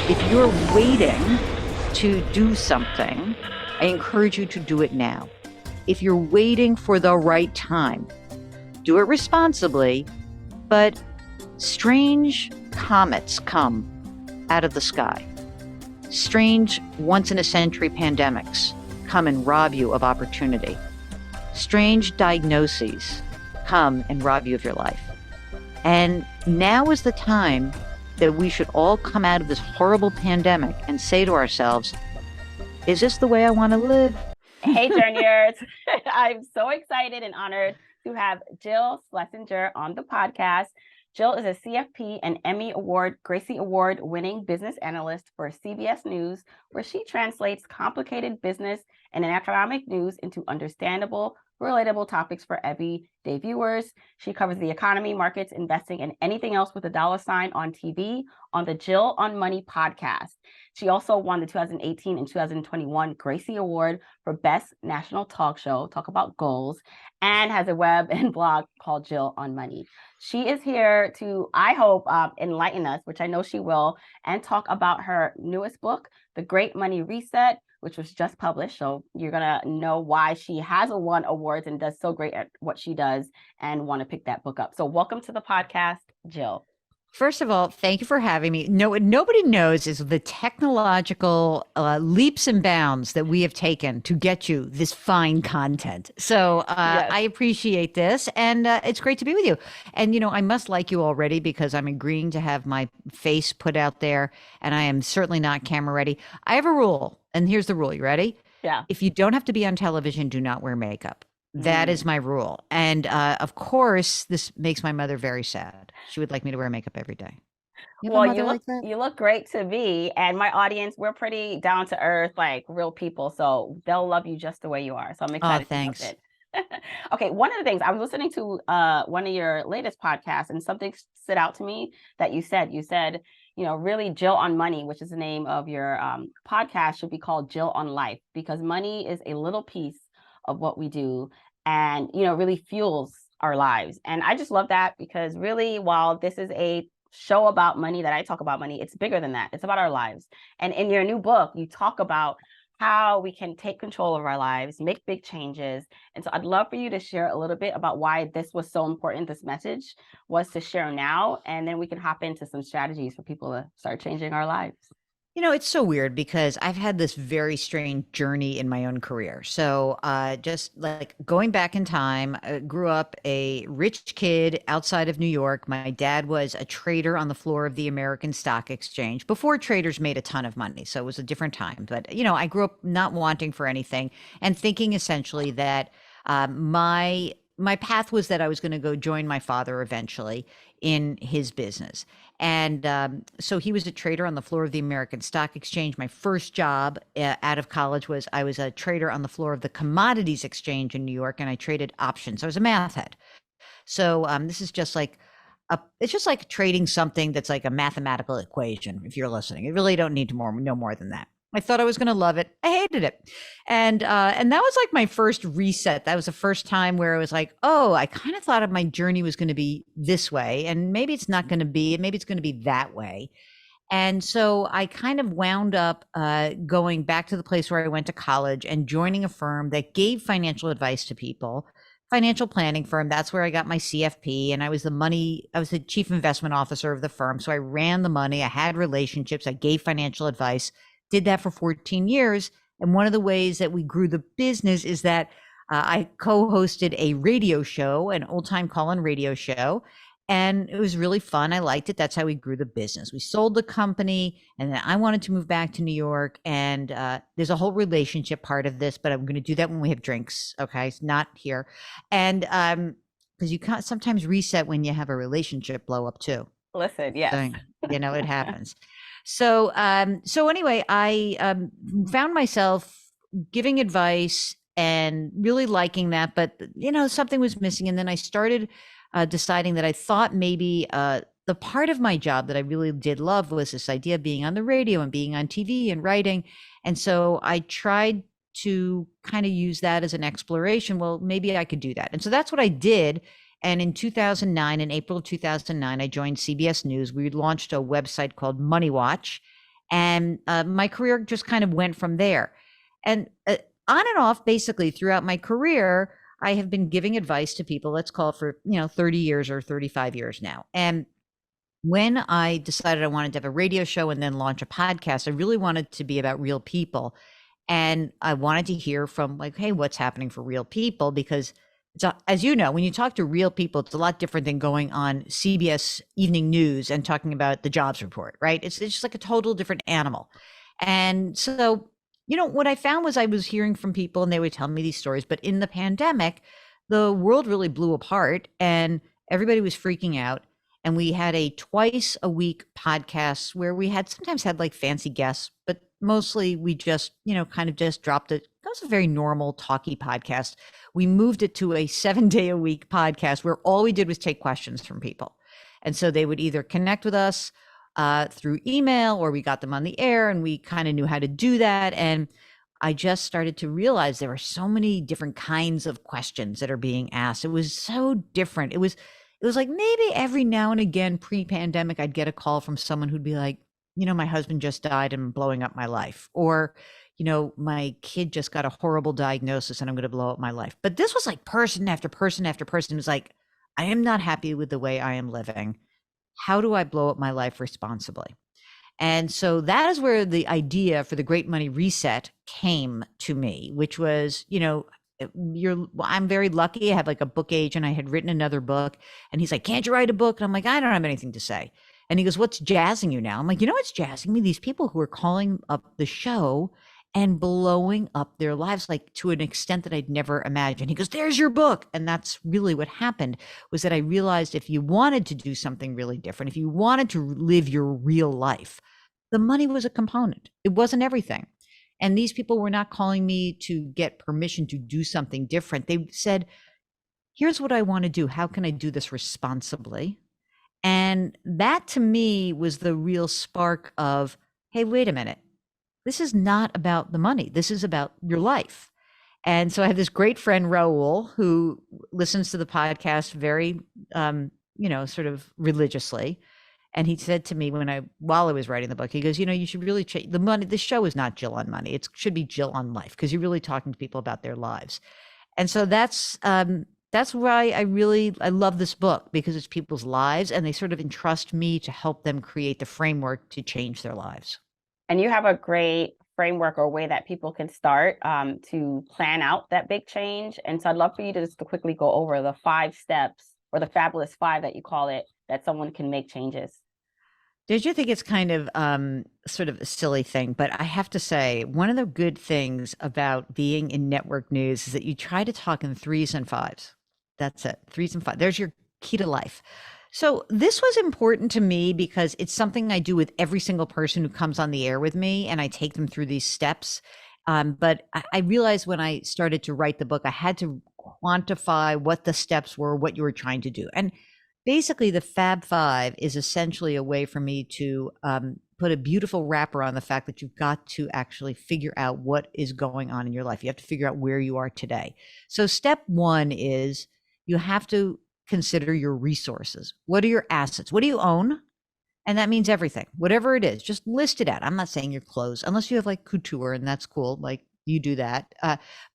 If you're waiting to do something, I encourage you to do it now. If you're waiting for the right time, do it responsibly, but strange comets come out of the sky. Strange once-in-a-century pandemics come and rob you of opportunity. Strange diagnoses come and rob you of your life. And now is the time that we should all come out of this horrible pandemic and say to ourselves, is this the way I want to live? Hey, journeyers. I'm so excited and honored to have Jill Schlesinger on the podcast. Jill is a CFP and Emmy Award, Gracie Award winning business analyst for CBS News, where she translates complicated business and economic news into understandable, relatable topics for everyday viewers. She covers the economy, markets, investing, and anything else with a dollar sign on TV on the Jill on Money podcast. She also won the 2018 and 2021 Gracie Award for Best National Talk Show, Talk About Goals, and has a web and blog called Jill on Money. She is here to, I hope, enlighten us, which I know she will, and talk about her newest book, The Great Money Reset, which was just published. So you're going to know why she has won awards and does so great at what she does and want to pick that book up. So welcome to the podcast, Jill. First of all, thank you for having me. No, what nobody knows is the technological leaps and bounds that we have taken to get you this fine content. So Yes. I appreciate this, and it's great to be with you. And, you know, I must like you already because I'm agreeing to have my face put out there, and I am certainly not camera ready. I have a rule, and here's the rule. You ready? Yeah. If you don't have to be on television, do not wear makeup. That is my rule. And of course, this makes my mother very sad. She would like me to wear makeup every day. Well, you look great to me, and my audience, we're pretty down to earth, like real people. So they'll love you just the way you are. So I'm excited. Thanks. To it. Okay, one of the things I was listening to one of your latest podcasts, and something stood out to me that you said, you know, really Jill on Money, which is the name of your podcast, should be called Jill on Life, because money is a little piece of what we do and, you know, really fuels our lives. And I just love that because really, while this is a show about money that I talk about money, it's bigger than that. It's about our lives. And in your new book, you talk about how we can take control of our lives, make big changes. And so I'd love for you to share a little bit about why this was so important. This message was to share now, and then we can hop into some strategies for people to start changing our lives. You know, it's so weird because I've had this very strange journey in my own career. So just like going back in time, I grew up a rich kid outside of New York. My dad was a trader on the floor of the American Stock Exchange before traders made a ton of money. So it was a different time. But, you know, I grew up not wanting for anything and thinking essentially that my path was that I was going to go join my father eventually in his business. And so he was a trader on the floor of the American Stock Exchange. My first job out of college was I was a trader on the floor of the Commodities Exchange in New York, and I traded options. I was a math head. So this is just like it's just like trading something that's like a mathematical equation. If you're listening, you really don't need to know more than that. I thought I was going to love it. I hated it. And that was like my first reset. That was the first time where I was like, oh, I kind of thought of my journey was going to be this way, and maybe it's not going to be, and maybe it's going to be that way. And so I kind of wound up going back to the place where I went to college and joining a firm that gave financial advice to people, financial planning firm. That's where I got my CFP, and I was the chief investment officer of the firm. So I ran the money, I had relationships, I gave financial advice. Did that for 14 years. And one of the ways that we grew the business is that I co-hosted a radio show, an old time call-in radio show. And it was really fun. I liked it. That's how we grew the business. We sold the company, and then I wanted to move back to New York. And there's a whole relationship part of this, but I'm going to do that when we have drinks. Okay. It's not here. And because you can't sometimes reset when you have a relationship blow up too. Listen, yes. So, you know, it happens. So anyway, I found myself giving advice and really liking that, but you know, something was missing. And then I started deciding that I thought maybe the part of my job that I really did love was this idea of being on the radio and being on TV and writing. And so I tried to kind of use that as an exploration. Well, maybe I could do that. And so that's what I did. And in 2009, in April of 2009, I joined CBS News. We launched a website called Money Watch. And my career just kind of went from there. And on and off, basically throughout my career, I have been giving advice to people, let's call it for, 30 years or 35 years now. And when I decided I wanted to have a radio show and then launch a podcast, I really wanted to be about real people. And I wanted to hear from like, hey, what's happening for real people? Because as you know, when you talk to real people, it's a lot different than going on CBS Evening News and talking about the jobs report, right? It's just like a total different animal. And so, what I found was I was hearing from people and they would tell me these stories. But in the pandemic, the world really blew apart and everybody was freaking out. And we had a twice a week podcast where we had sometimes had like fancy guests, but mostly we just, kind of just dropped it. That was a very normal talky podcast. We moved it to a 7-day a week podcast where all we did was take questions from people. And so they would either connect with us through email or we got them on the air and we kind of knew how to do that. And I just started to realize there were so many different kinds of questions that are being asked. It was so different. It was like maybe every now and again pre-pandemic, I'd get a call from someone who'd be like, my husband just died and I'm blowing up my life. Or, my kid just got a horrible diagnosis and I'm going to blow up my life. But this was like person after person after person. It was like, I am not happy with the way I am living. How do I blow up my life responsibly? And so that is where the idea for the Great Money Reset came to me, which was, I'm very lucky. I have like a book agent. I had written another book and he's like, can't you write a book? And I'm like, I don't have anything to say. And he goes, what's jazzing you now? I'm like, what's jazzing me? These people who are calling up the show and blowing up their lives, like to an extent that I'd never imagined. He goes, there's your book. And that's really what happened, was that I realized if you wanted to do something really different, if you wanted to live your real life, the money was a component. It wasn't everything. And these people were not calling me to get permission to do something different. They said, here's what I want to do. How can I do this responsibly? And that to me was the real spark of, hey, wait a minute. This is not about the money. This is about your life. And so I have this great friend, Raul, who listens to the podcast very, sort of religiously. And he said to me while I was writing the book, he goes, you should really change the money. The show is not Jill on money. It should be Jill on life, because you're really talking to people about their lives. And so that's why I love this book, because it's people's lives and they sort of entrust me to help them create the framework to change their lives. And you have a great framework or way that people can start to plan out that big change. And so I'd love for you to just quickly go over the 5 steps, or the fabulous 5 that you call it, that someone can make changes. Did you think it's kind of sort of a silly thing? But I have to say, one of the good things about being in network news is that you try to talk in 3s and 5s. That's it. 3s and 5s. There's your key to life. So this was important to me because it's something I do with every single person who comes on the air with me, and I take them through these steps. But I realized when I started to write the book, I had to quantify what the steps were, what you were trying to do. And basically, the Fab Five is essentially a way for me to put a beautiful wrapper on the fact that you've got to actually figure out what is going on in your life. You have to figure out where you are today. So step 1 is you have to consider your resources. What are your assets? What do you own? And that means everything, whatever it is, just list it out. I'm not saying your clothes, unless you have like couture, and that's cool. Like you do that.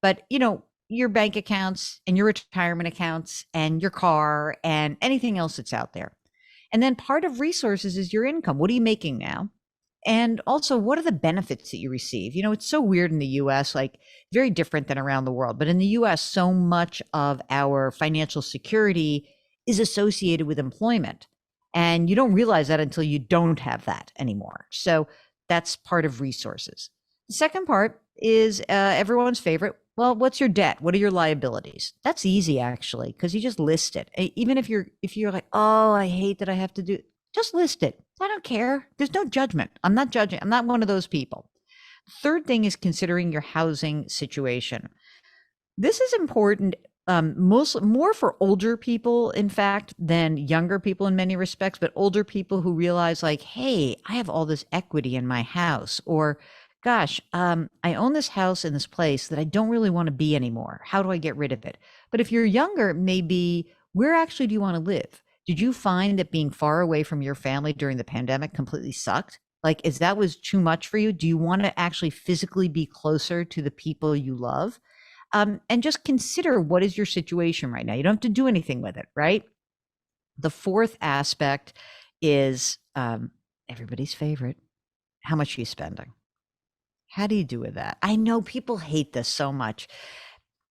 But your bank accounts and your retirement accounts and your car and anything else that's out there. And then part of resources is your income. What are you making now? And also, what are the benefits that you receive? It's so weird in the US, like very different than around the world. But in the US, so much of our financial security is associated with employment. And you don't realize that until you don't have that anymore. So that's part of resources. The second part is everyone's favorite. Well, what's your debt? What are your liabilities? That's easy, actually, because you just list it. Even if you're like, oh, I hate that I have to do, just list it. I don't care. There's no judgment. I'm not judging. I'm not one of those people. Third thing is considering your housing situation. This is important more for older people, in fact, than younger people in many respects, but older people who realize like, hey, I have all this equity in my house, or gosh, I own this house in this place that I don't really want to be anymore. How do I get rid of it? But if you're younger, maybe where actually do you want to live? Did you find that being far away from your family during the pandemic completely sucked? Like, is that was too much for you? Do you want to actually physically be closer to the people you love? And just consider, what is your situation right now? You don't have to do anything with it, right? The fourth aspect is everybody's favorite. How much are you spending? How do you do with that? I know people hate this so much.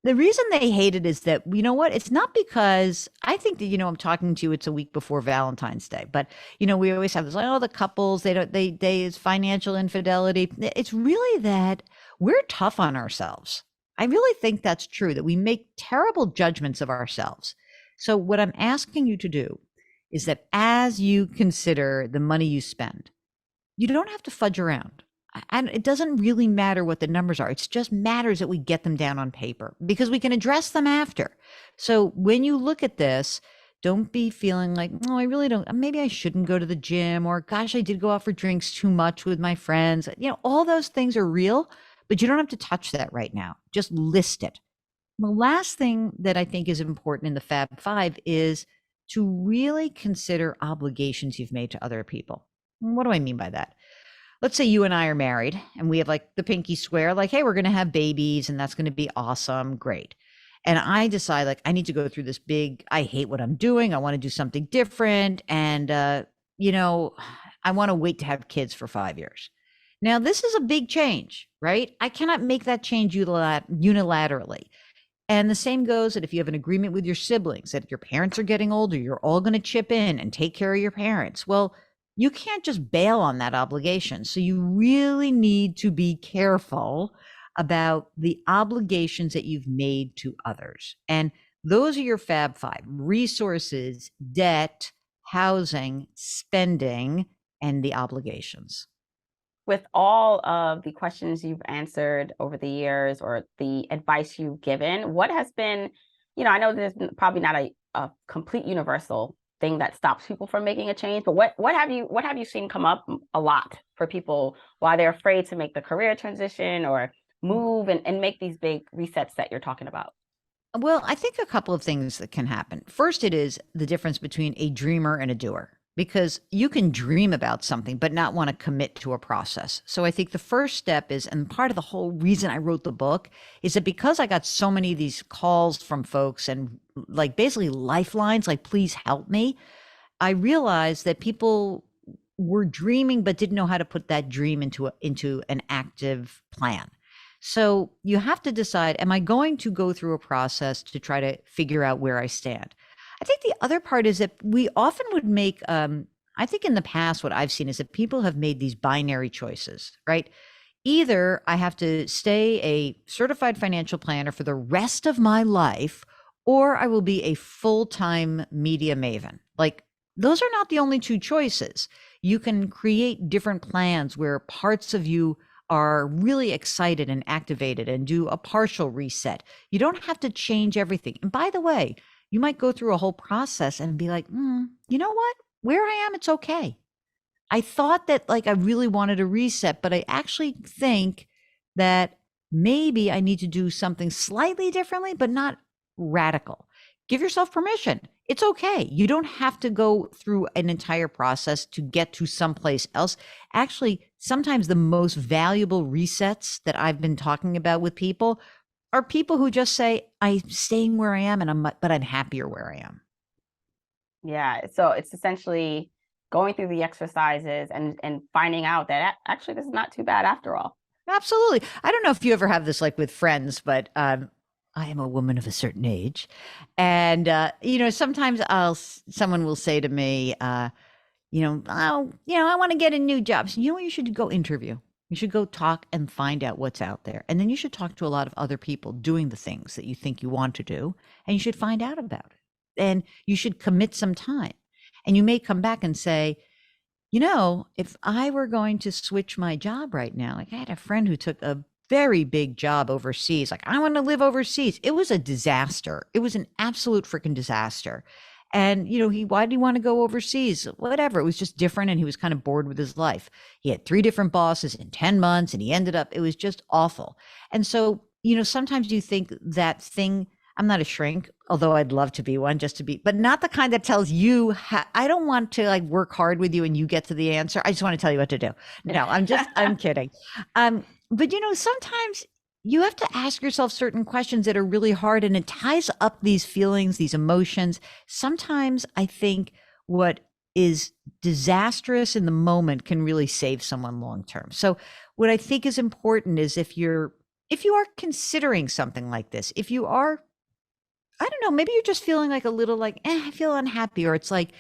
The reason they hate it is that, you know what? It's not because I think that, I'm talking to you, it's a week before Valentine's Day, but, we always have this, like, oh, the couples, it's financial infidelity. It's really that we're tough on ourselves. I really think that's true, that we make terrible judgments of ourselves. So what I'm asking you to do is that as you consider the money you spend, you don't have to fudge around. And it doesn't really matter what the numbers are. It just matters that we get them down on paper, because we can address them after. So when you look at this, don't be feeling like, oh, I really don't, maybe I shouldn't go to the gym, or gosh, I did go out for drinks too much with my friends. All those things are real, but you don't have to touch that right now. Just list it. The last thing that I think is important in the Fab Five is to really consider obligations you've made to other people. What do I mean by that? Let's say you and I are married and we have like the pinky swear, like, hey, we're going to have babies and that's going to be awesome. Great. And I decide, like, I need to go through this big, I hate what I'm doing. I want to do something different. And, I want to wait to have kids for 5 years. Now, this is a big change, right? I cannot make that change unilaterally. And the same goes that if you have an agreement with your siblings, that your parents are getting older, you're all going to chip in and take care of your parents. Well, you can't just bail on that obligation. So you really need to be careful about the obligations that you've made to others. And those are your Fab Five: resources, debt, housing, spending, and the obligations. With all of the questions you've answered over the years, or the advice you've given, what has been, I know there's probably not a complete universal thing that stops people from making a change, but what have you seen come up a lot for people why they're afraid to make the career transition or move and make these big resets that you're talking about? Well, I think a couple of things that can happen. First, it is the difference between a dreamer and a doer, because you can dream about something but not want to commit to a process. So I think the first step is, and part of the whole reason I wrote the book is that because I got so many of these calls from folks and like basically lifelines, like, please help me, I realized that people were dreaming but didn't know how to put that dream into an active plan. So you have to decide, am I going to go through a process to try to figure out where I stand? I think the other part is that we often would make, I think in the past, what I've seen is that people have made these binary choices, right? Either I have to stay a certified financial planner for the rest of my life, or I will be a full-time media maven. Like, those are not the only two choices. You can create different plans where parts of you are really excited and activated and do a partial reset. You don't have to change everything. And by the way, you might go through a whole process and be like, you know what? Where I am, it's okay. I thought that, like, I really wanted a reset, but I actually think that maybe I need to do something slightly differently, but not radical. Give yourself permission. It's okay. You don't have to go through an entire process to get to someplace else. Actually, sometimes the most valuable resets that I've been talking about with people are people who just say, I'm staying where I am, but I'm happier where I am. Yeah. So it's essentially going through the exercises and finding out that actually this is not too bad after all. Absolutely. I don't know if you ever have this, like, with friends, but I am a woman of a certain age. And, sometimes someone will say to me, I want to get a new job. So, you should go interview. You should go talk and find out what's out there. And then you should talk to a lot of other people doing the things that you think you want to do. And you should find out about it. And you should commit some time. And you may come back and say, if I were going to switch my job right now, like, I had a friend who took a very big job overseas. Like, I want to live overseas. It was a disaster. It was an absolute freaking disaster. And, why did he want to go overseas? Whatever. It was just different. And he was kind of bored with his life. He had 3 different bosses in 10 months and he ended up, it was just awful. And so, sometimes you think that thing, I'm not a shrink, although I'd love to be one just to be, but not the kind that tells you, I don't want to like work hard with you and you get to the answer. I just want to tell you what to do. No, I'm kidding. But sometimes you have to ask yourself certain questions that are really hard and it ties up these feelings, these emotions. Sometimes I think what is disastrous in the moment can really save someone long term. So what I think is important is if you are considering something like this, if you are, I don't know, maybe you're just feeling like a little like, I feel unhappy, or it's like,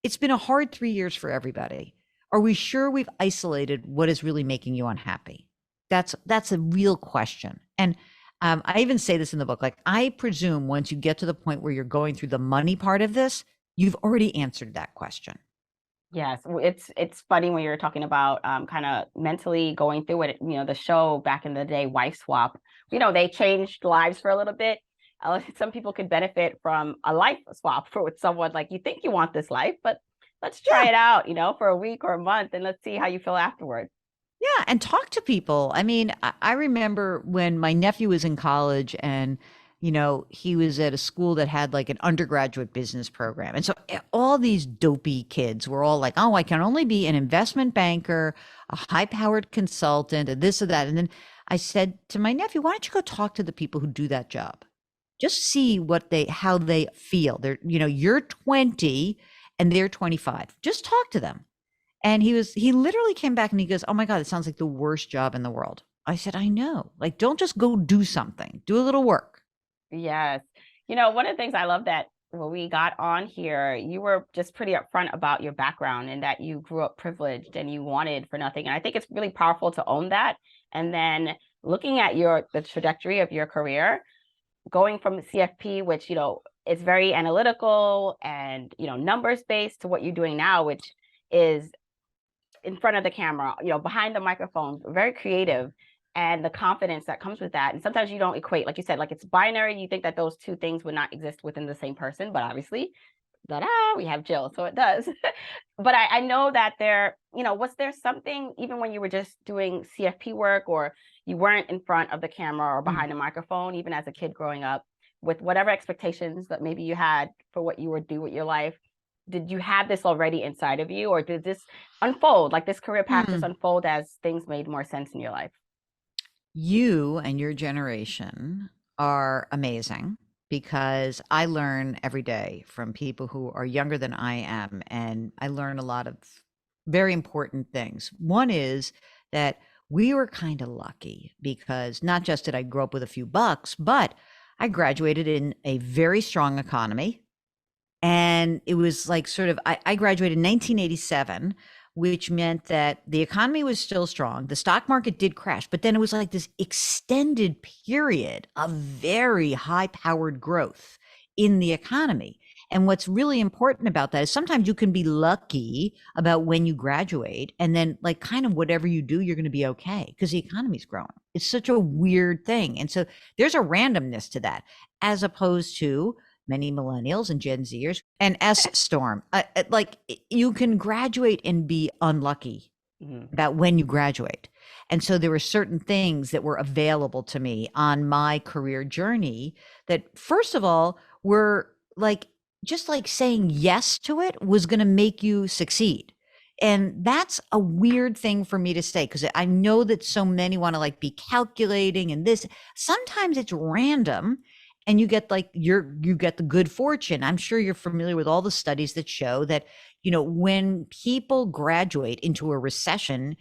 it's been a hard 3 years for everybody. Are we sure we've isolated what is really making you unhappy? That's a real question. And I even say this in the book, like, I presume once you get to the point where you're going through the money part of this, you've already answered that question. Yes, it's funny when you're talking about kind of mentally going through it. The show back in the day, Wife Swap. They changed lives for a little bit. Some people could benefit from a life swap for with someone, like, you think you want this life, but let's try Yeah. it out, for a week or a month, and let's see how you feel afterward. Yeah, and talk to people. I mean, I remember when my nephew was in college and, he was at a school that had like an undergraduate business program. And so all these dopey kids were all like, oh, I can only be an investment banker, a high-powered consultant, and this or that. And then I said to my nephew, why don't you go talk to the people who do that job? Just see how they feel. You're 20 and they're 25. Just talk to them. And he literally came back and he goes, oh my God, it sounds like the worst job in the world. I said, I know. Like, don't just go do something, do a little work. Yes. One of the things I love that when we got on here, you were just pretty upfront about your background and that you grew up privileged and you wanted for nothing. And I think it's really powerful to own that. And then looking at the trajectory of your career, going from the CFP, which, is very analytical and, numbers based, to what you're doing now, which is in front of the camera, behind the microphone, very creative, and the confidence that comes with that. And sometimes you don't equate, like you said, like, it's binary. You think that those two things would not exist within the same person, but obviously, we have Jill, so it does. But I know that was there something, even when you were just doing CFP work, or you weren't in front of the camera or behind a microphone, even as a kid growing up, with whatever expectations that maybe you had for what you would do with your life, did you have this already inside of you, or did this unfold, like this career path just Mm. unfold as things made more sense in your life? You and your generation are amazing because I learn every day from people who are younger than I am. And I learn a lot of very important things. One is that we were kind of lucky because not just did I grow up with a few bucks, but I graduated in a very strong economy. And it was like I graduated in 1987, which meant that the economy was still strong. The stock market did crash, but then it was like this extended period of very high powered growth in the economy. And what's really important about that is sometimes you can be lucky about when you graduate, and then like kind of whatever you do, you're going to be okay because the economy's growing. It's such a weird thing. And so there's a randomness to that, as opposed to many millennials and Gen Zers and S Storm. Like, you can graduate and be unlucky about when you graduate. And so there were certain things that were available to me on my career journey that, first of all, were like, just like saying yes to it was going to make you succeed. And that's a weird thing for me to say, because I know that so many want to like be calculating and this. Sometimes it's random and you get like you get the good fortune. I'm sure you're familiar with all the studies that show that, when people graduate into a recession,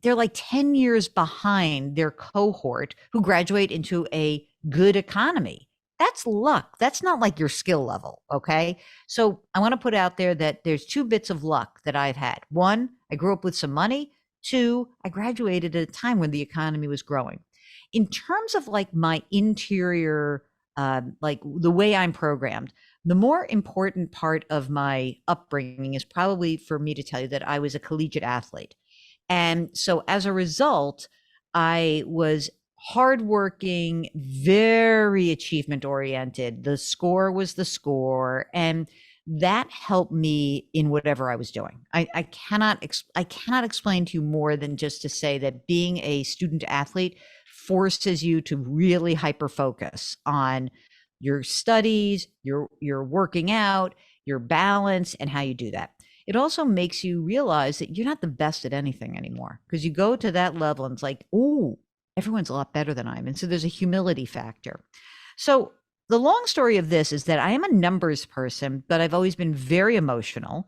they're like 10 years behind their cohort who graduate into a good economy. That's luck. That's not like your skill level. Okay. So I want to put out there that there's two bits of luck that I've had. One, I grew up with some money. Two, I graduated at a time when the economy was growing. In terms of like my interior, like the way I'm programmed, the more important part of my upbringing is probably for me to tell you that I was a collegiate athlete. And so as a result, I was hardworking, very achievement oriented. The score was the score. And that helped me in whatever I was doing. I cannot explain to you more than just to say that being a student athlete forces you to really hyper focus on your studies, your working out, your balance, and how you do that. It also makes you realize that you're not the best at anything anymore because you go to that level and it's like, oh, everyone's a lot better than I am. And so there's a humility factor. So the long story of this is that I am a numbers person, but I've always been very emotional.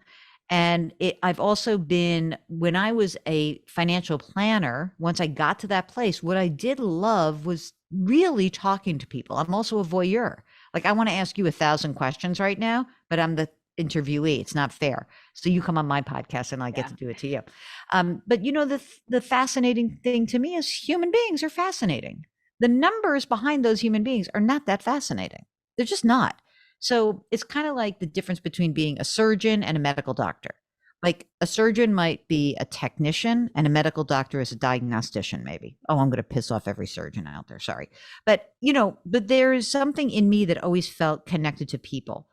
And I've also been, when I was a financial planner, once I got to that place, what I did love was really talking to people. I'm also a voyeur. Like, I want to ask you 1,000 questions right now, but I'm the interviewee. It's not fair. So you come on my podcast and I get to do it to you. But the fascinating thing to me is human beings are fascinating. The numbers behind those human beings are not that fascinating. They're just not. So it's kind of like the difference between being a surgeon and a medical doctor. Like, a surgeon might be a technician and a medical doctor is a diagnostician, maybe. Oh, I'm going to piss off every surgeon out there. Sorry. But there is something in me that always felt connected to people.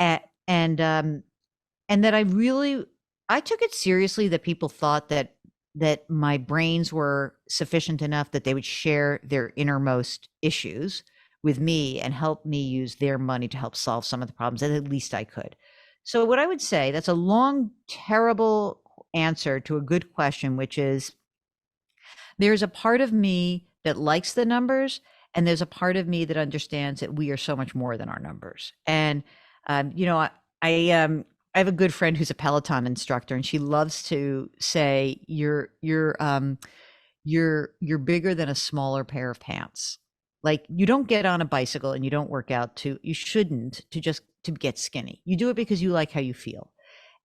And that I took it seriously that people thought that my brains were sufficient enough that they would share their innermost issues with me and help me use their money to help solve some of the problems that at least I could. So what I would say, that's a long, terrible answer to a good question, which is there's a part of me that likes the numbers, and there's a part of me that understands that we are so much more than our numbers. And I have a good friend who's a Peloton instructor, and she loves to say, you're bigger than a smaller pair of pants. Like, you don't get on a bicycle and you don't work out you shouldn't to get skinny. You do it because you like how you feel.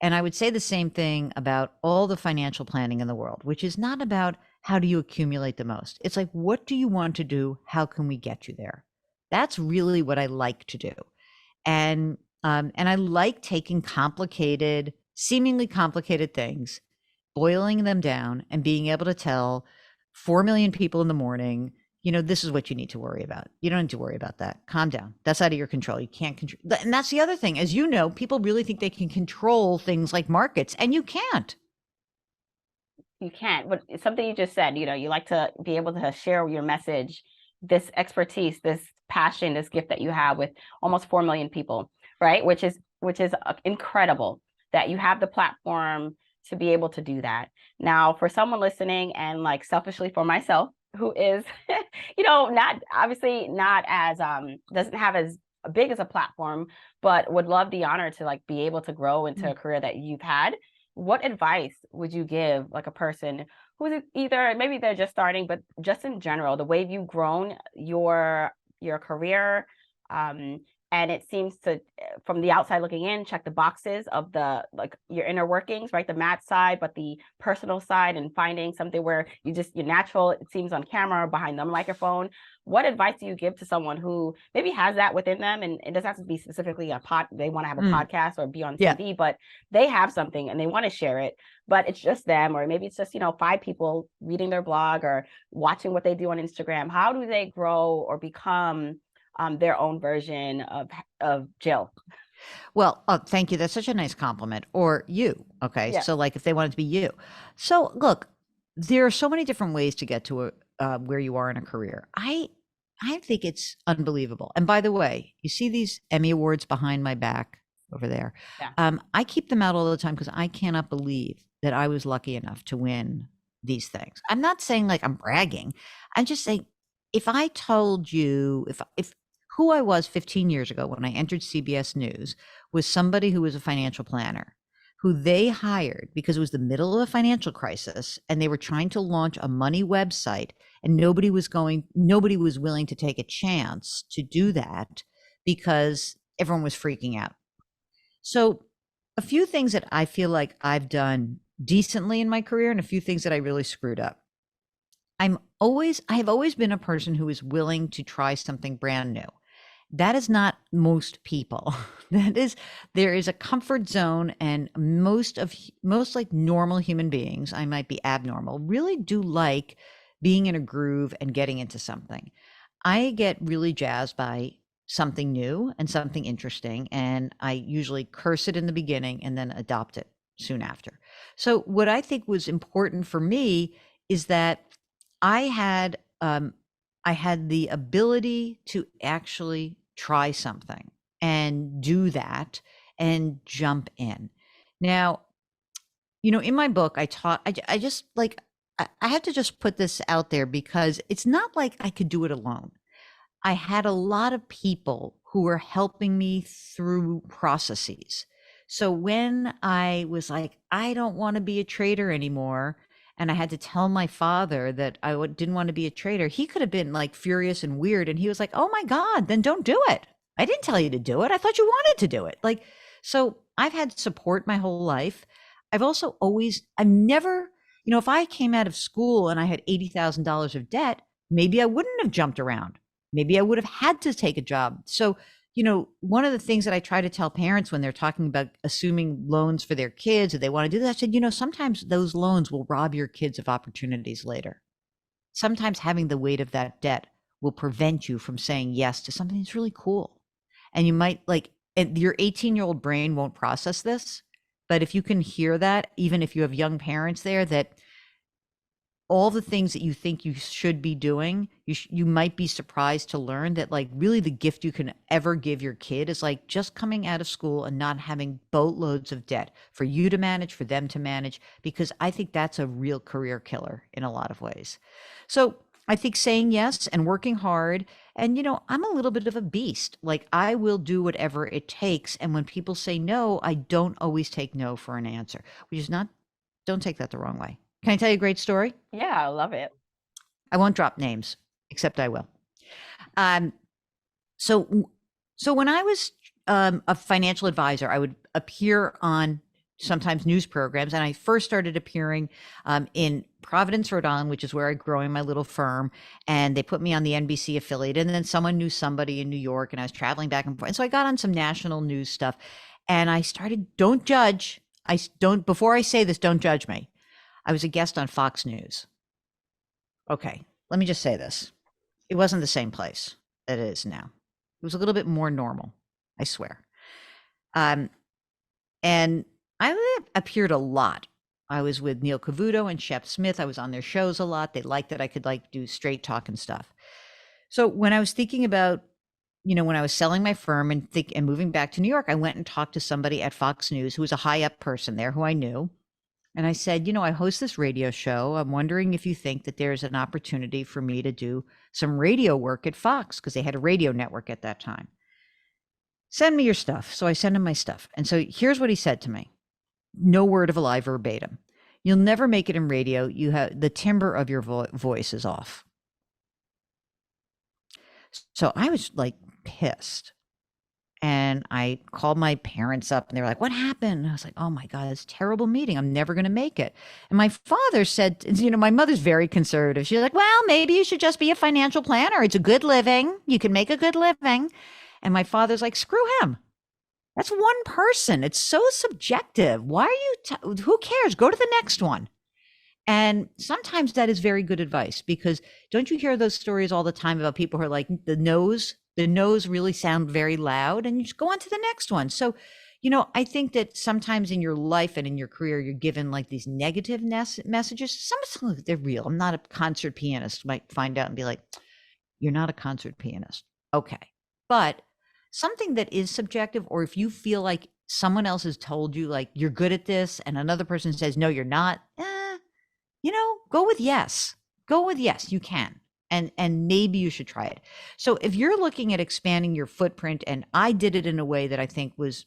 And I would say the same thing about all the financial planning in the world, which is not about how do you accumulate the most. It's like, what do you want to do? How can we get you there? That's really what I like to do. And I like taking seemingly complicated things, boiling them down and being able to tell 4 million people in the morning, this is what you need to worry about. You don't need to worry about that. Calm down. That's out of your control. You can't control. And that's the other thing. As you know, people really think they can control things like markets, and you can't. You can't. But it's something you just said, you like to be able to share your message, this expertise, this passion, this gift that you have with almost 4 million people, right? Which is incredible that you have the platform to be able to do that. Now, for someone listening, and like selfishly for myself, who is, not as doesn't have as big as a platform, but would love the honor to like be able to grow into a career that you've had. What advice would you give like a person who's either maybe they're just starting, but just in general, the way you've grown your career, and it seems to, from the outside looking in, check the boxes of the like your inner workings, right? The math side, but the personal side, and finding something where you're natural, it seems, on camera or behind the microphone. What advice do you give to someone who maybe has that within them, and it doesn't have to be specifically they want to have a podcast or be on TV, but they have something and they want to share it, but it's just them, or maybe it's just 5 people reading their blog or watching what they do on Instagram. How do they grow or become their own version of Jill? Well, thank you. That's such a nice compliment. Or you. Okay. Yeah. So like, if they wanted to be you. So look, there are so many different ways to get to where you are in a career. I think it's unbelievable. And by the way, you see these Emmy Awards behind my back over there. Yeah. I keep them out all the time because I cannot believe that I was lucky enough to win these things. I'm not saying like I'm bragging. I'm just saying, if I told you, if who I was 15 years ago when I entered CBS News was somebody who was a financial planner, who they hired because it was the middle of a financial crisis and they were trying to launch a money website, and nobody was willing to take a chance to do that because everyone was freaking out. So a few things that I feel like I've done decently in my career, and a few things that I really screwed up. I have always been a person who is willing to try something brand new. That is not most people. There is a comfort zone, and most like normal human beings, I might be abnormal, really do like being in a groove and getting into something. I get really jazzed by something new and something interesting, and I usually curse it in the beginning and then adopt it soon after. So what I think was important for me is that I had the ability to actually try something and do that and jump in. Now, in my book, I just like, I have to just put this out there because it's not like I could do it alone. I had a lot of people who were helping me through processes. So when I was like, I don't want to be a trader anymore, and I had to tell my father that didn't want to be a trader, he could have been like furious and weird. And he was like, oh my God, then don't do it. I didn't tell you to do it. I thought you wanted to do it. Like, so I've had support my whole life. I've never, if I came out of school and I had $80,000 of debt, maybe I wouldn't have jumped around. Maybe I would have had to take a job. So, one of the things that I try to tell parents when they're talking about assuming loans for their kids, or they want to do that, I said, sometimes those loans will rob your kids of opportunities later. Sometimes having the weight of that debt will prevent you from saying yes to something that's really cool. And you might and your 18-year-old brain won't process this, but if you can hear that, even if you have young parents there, that all the things that you think you should be doing, you might be surprised to learn that like really the gift you can ever give your kid is like just coming out of school and not having boatloads of debt for you to manage, for them to manage, because I think that's a real career killer in a lot of ways. So I think saying yes and working hard, and I'm a little bit of a beast. Like I will do whatever it takes. And when people say no, I don't always take no for an answer, which is not, don't take that the wrong way. Can I tell you a great story? Yeah, I love it. I won't drop names, except I will. Um, so, so when I was a financial advisor, I would appear on sometimes news programs, and I first started appearing in Providence, Rhode Island, which is where I grew in my little firm, and they put me on the NBC affiliate, and then someone knew somebody in New York, and I was traveling back and forth, and so I got on some national news stuff, and I started. Don't judge. I don't. Before I say this, don't judge me. I was a guest on Fox News. Okay, let me just say this. It wasn't the same place that it is now. It was a little bit more normal, I swear. And I appeared a lot. I was with Neil Cavuto and Shep Smith. I was on their shows a lot. They liked that I could do straight talk and stuff. So when I was thinking about, when I was selling my firm and moving back to New York, I went and talked to somebody at Fox News who was a high up person there who I knew. And I said, I host this radio show. I'm wondering if you think that there's an opportunity for me to do some radio work at Fox, because they had a radio network at that time. Send me your stuff. So I sent him my stuff. And so here's what he said to me. No word of a lie verbatim. You'll never make it in radio. You have the timbre of your voice is off. So I was like pissed. And I called my parents up and they were like, what happened? I was like, oh my God, it's a terrible meeting. I'm never going to make it. And my father said, my mother's very conservative. She's like, well, maybe you should just be a financial planner. It's a good living. You can make a good living. And my father's like, screw him. That's one person. It's so subjective. Why are you, who cares? Go to the next one. And sometimes that is very good advice, because don't you hear those stories all the time about people who are like, the no's really sound very loud, and you just go on to the next one. So, I think that sometimes in your life and in your career, you're given like these negative messages. Some they're real. I'm not a concert pianist. Might find out and be like, you're not a concert pianist. Okay. But something that is subjective, or if you feel like someone else has told you like you're good at this and another person says, no, you're not, go with yes. Go with yes, you can. And maybe you should try it. So if you're looking at expanding your footprint, and I did it in a way that I think was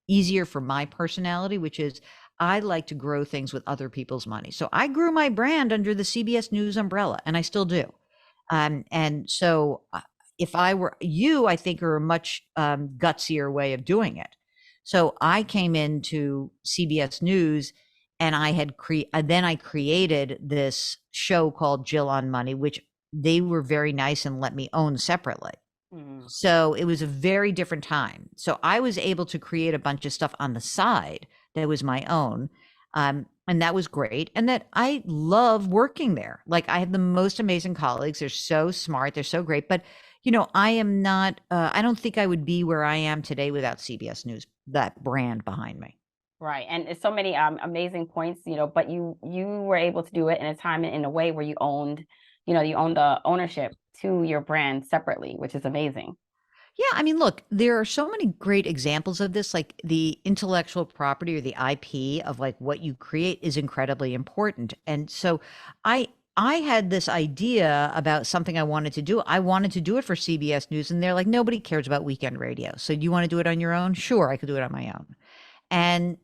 easier for my personality, which is I like to grow things with other people's money. So I grew my brand under the CBS News umbrella, and I still do. And so if I were you, I think are a much gutsier way of doing it. So I came into CBS News, and I had then I created this show called Jill on Money, which they were very nice and let me own separately. So it was a very different time. So I was able to create a bunch of stuff on the side that was my own. And that was great. And that I love working there. Like I have the most amazing colleagues. They're so smart. They're so great. But, I am not, I don't think I would be where I am today without CBS News, that brand behind me. Right. And it's so many amazing points, but you were able to do it in a time and in a way where you owned, you own the ownership to your brand separately, which is amazing. Yeah, I mean, look, there are so many great examples of this. Like the intellectual property or the IP of like what you create is incredibly important. And so I I had this idea about something I wanted to do. I wanted to do it for CBS News, and they're like, nobody cares about weekend radio. So do you want to do it on your own? Sure, I could do it on my own. And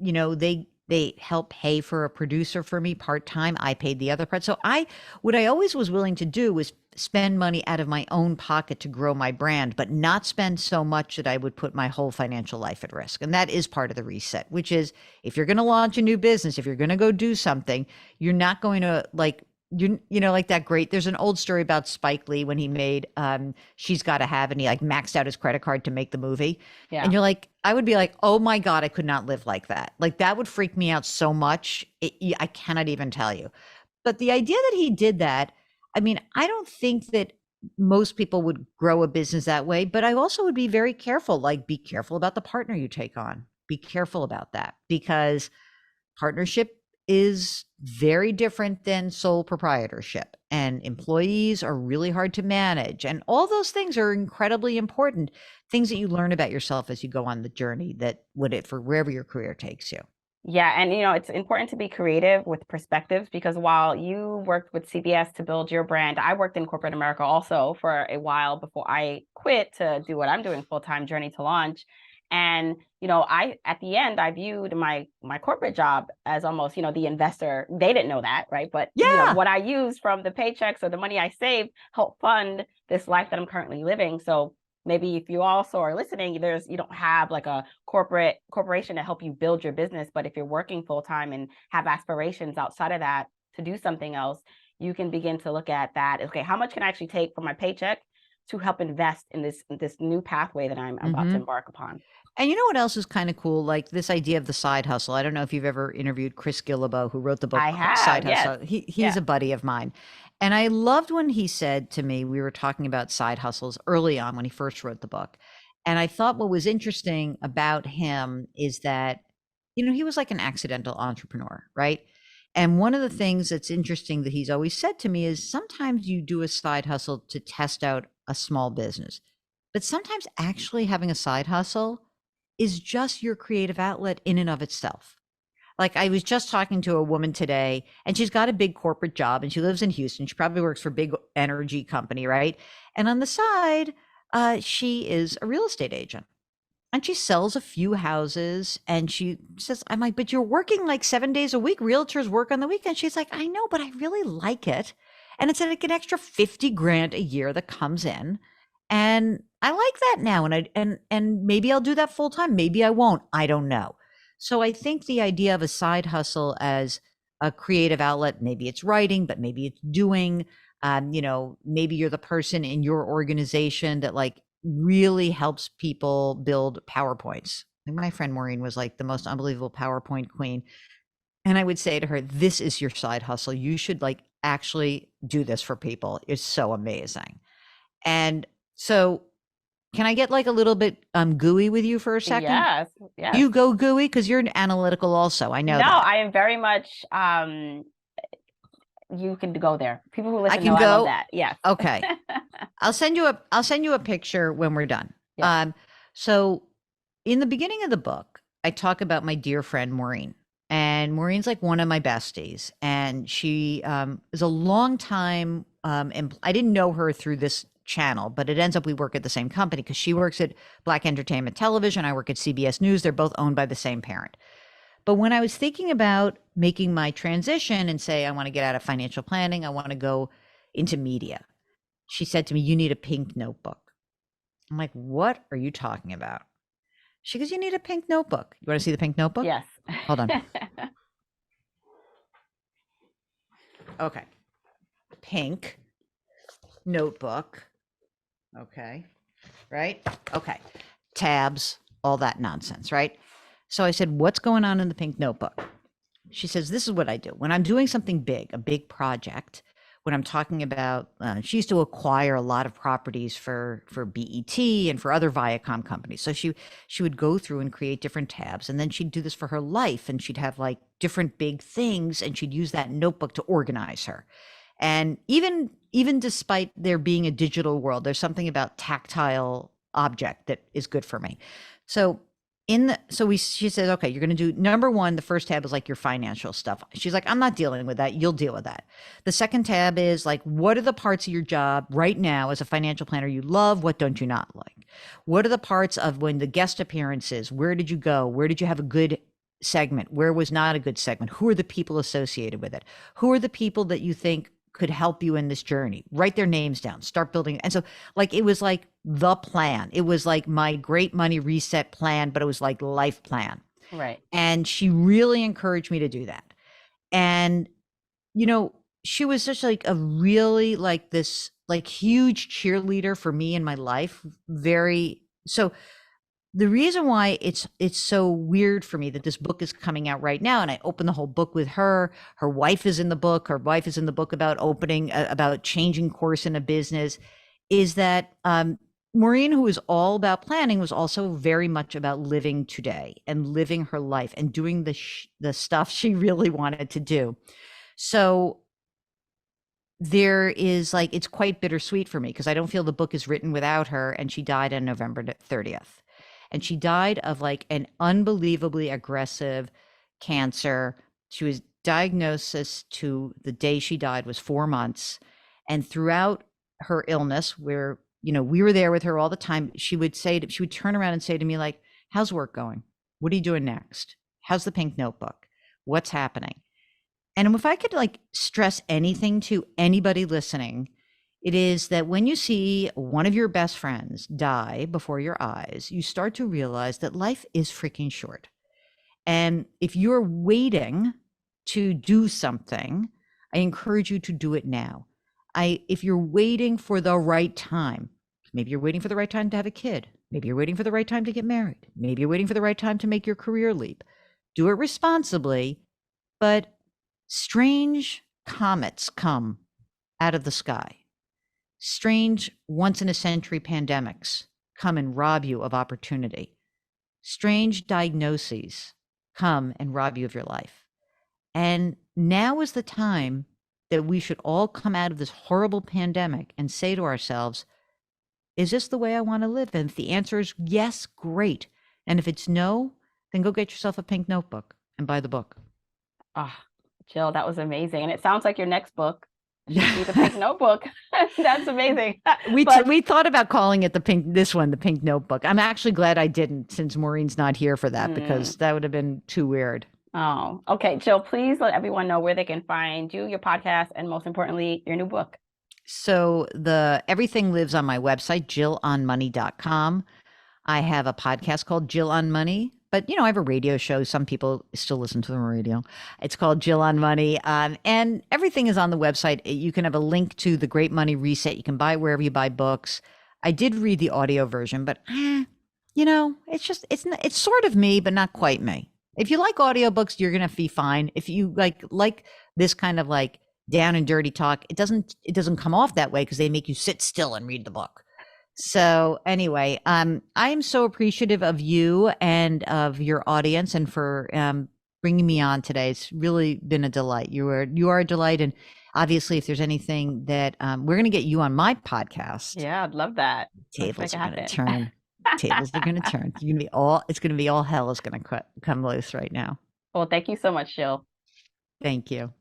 they help pay for a producer for me part-time. I paid the other part. So I what I always was willing to do was spend money out of my own pocket to grow my brand, but not spend so much that I would put my whole financial life at risk. And that is part of the reset, which is if you're going to launch a new business, if you're going to go do something, you're not going to like like that great there's an old story about Spike Lee when he made She's Gotta Have, and he like maxed out his credit card to make the movie. Yeah. And you're like, I would be like, oh my God, I could not live like that. Like that would freak me out so much. I cannot even tell you. But the idea that he did that, I mean, I don't think that most people would grow a business that way, but I also would be very careful. Like, be careful about the partner you take on. Be careful about that because partnership is very different than sole proprietorship, and employees are really hard to manage. And all those things are incredibly important things that you learn about yourself as you go on the journey that would it for wherever your career takes you. Yeah, and it's important to be creative with perspectives because while you worked with CBS to build your brand, I worked in corporate America also for a while before I quit to do what I'm doing full-time, Journey to Launch. And I at the end I viewed my corporate job as almost the investor. They didn't know that, right? But Yeah. what I used from the paychecks or the money I saved helped fund this life that I'm currently living. So maybe if you also are listening, you don't have like a corporation to help you build your business, but if you're working full time and have aspirations outside of that to do something else, you can begin to look at that. Okay, how much can I actually take from my paycheck to help invest in this new pathway that I'm about to embark upon? And you know what else is kind of cool? Like this idea of the side hustle. I don't know if you've ever interviewed Chris Gillibo, who wrote the I book Side have, yes. Hustle. He's Yeah. a buddy of mine. And I loved when he said to me, we were talking about side hustles early on when he first wrote the book. And I thought what was interesting about him is that, he was like an accidental entrepreneur, right? And one of the things that's interesting that he's always said to me is sometimes you do a side hustle to test out a small business, but sometimes actually having a side hustle is just your creative outlet in and of itself. Like I was just talking to a woman today and she's got a big corporate job and she lives in Houston. She probably works for a big energy company, right? And on the side, she is a real estate agent and she sells a few houses and she says, I'm like, but you're working like 7 days a week. Realtors work on the weekend. She's like, I know, but I really like it. And it's like an extra 50 grand a year that comes in. And I like that now. And maybe I'll do that full time. Maybe I won't. I don't know. So I think the idea of a side hustle as a creative outlet, maybe it's writing, but maybe it's doing, maybe you're the person in your organization that like really helps people build PowerPoints. My friend Maureen was like the most unbelievable PowerPoint queen. And I would say to her, this is your side hustle. You should like actually do this for people. It's so amazing. And so can I get like a little bit gooey with you for a second? Yes. Yes. You go gooey because you're an analytical also. I know No, that. I am very much you can go there. People who listen I can know I love go. that. Yes. Okay. I'll send you a picture when we're done. Yeah. So in the beginning of the book, I talk about my dear friend Maureen. And Maureen's like one of my besties. And she is a long time I didn't know her through this channel, but it ends up we work at the same company because she works at Black Entertainment Television. I work at CBS News. They're both owned by the same parent. But when I was thinking about making my transition and say, I want to get out of financial planning, I want to go into media, she said to me, you need a pink notebook. I'm like, what are you talking about? She goes, you need a pink notebook. You want to see the pink notebook? Yes. Hold on. Okay. Pink notebook. Okay. Right? Okay. Tabs, all that nonsense, right? So I said, what's going on in the pink notebook? She says, this is what I do. When I'm doing something big, a big project, when I'm talking about, she used to acquire a lot of properties for BET and for other Viacom companies. So she would go through and create different tabs. And then she'd do this for her life. And she'd have like different big things. And she'd use that notebook to organize her. And even despite there being a digital world, there's something about tactile object that is good for me. So she says, okay, you're going to do number one. The first tab is like your financial stuff. She's like, I'm not dealing with that. You'll deal with that. The second tab is like, what are the parts of your job right now as a financial planner you love? What don't you not like? What are the parts of when the guest appearances? Where did you go? Where did you have a good segment? Where was not a good segment? Who are the people associated with it? Who are the people that you think could help you in this journey? Write their names down, start building. And so like, it was like the plan. It was like my great money reset plan, but it was like life plan. Right. And she really encouraged me to do that. And, you know, she was just like a really like this, like huge cheerleader for me in my life. So the reason why it's so weird for me that this book is coming out right now, and I opened the whole book with her. Her wife is in the book. Her wife is in the book about about changing course in a business, is that Maureen, who is all about planning, was also very much about living today and living her life and doing the stuff she really wanted to do. So there is like, it's quite bittersweet for me because I don't feel the book is written without her, and she died on November 30th. And she died of like an unbelievably aggressive cancer. She was diagnosed to the day she died was 4 months. And throughout her illness, where, you know, we were there with her all the time, she would turn around and say to me, like, how's work going? What are you doing next? How's the pink notebook? What's happening? And if I could like stress anything to anybody listening, it is that when you see one of your best friends die before your eyes, you start to realize that life is freaking short. And if you're waiting to do something, I encourage you to do it now. If you're waiting for the right time, maybe you're waiting for the right time to have a kid. Maybe you're waiting for the right time to get married. Maybe you're waiting for the right time to make your career leap. Do it responsibly, but strange comets come out of the sky. Strange once-in-a-century pandemics come and rob you of opportunity. Strange diagnoses come and rob you of your life. And now is the time that we should all come out of this horrible pandemic and say to ourselves, is this the way I want to live? And if the answer is yes, great. And if it's no, then go get yourself a pink notebook and buy the book. Oh, Jill, that was amazing. And it sounds like your next book should be the pink notebook. That's amazing. We thought about calling it the pink notebook. I'm actually glad I didn't, since Maureen's not here for that, because that would have been too weird. Oh, okay. Jill, please let everyone know where they can find you, your podcast, and most importantly, your new book. So everything lives on my website, jillonmoney.com. I have a podcast called Jill on Money, but I have a radio show. Some people still listen to the radio. It's called Jill on Money. And everything is on the website. You can have a link to the Great Money Reset. You can buy it wherever you buy books. I did read the audio version, but it's sort of me, but not quite me. If you like audiobooks, you're going to be fine. If you like this kind of like down and dirty talk, it doesn't come off that way because they make you sit still and read the book. So anyway, I am so appreciative of you and of your audience, and for bringing me on today. It's really been a delight. You are a delight, and obviously, if there's anything that we're going to get you on my podcast. Yeah, I'd love that. Tables are going to turn. Tables are going to turn. It's going to be all hell is going to come loose right now. Well, thank you so much, Jill. Thank you.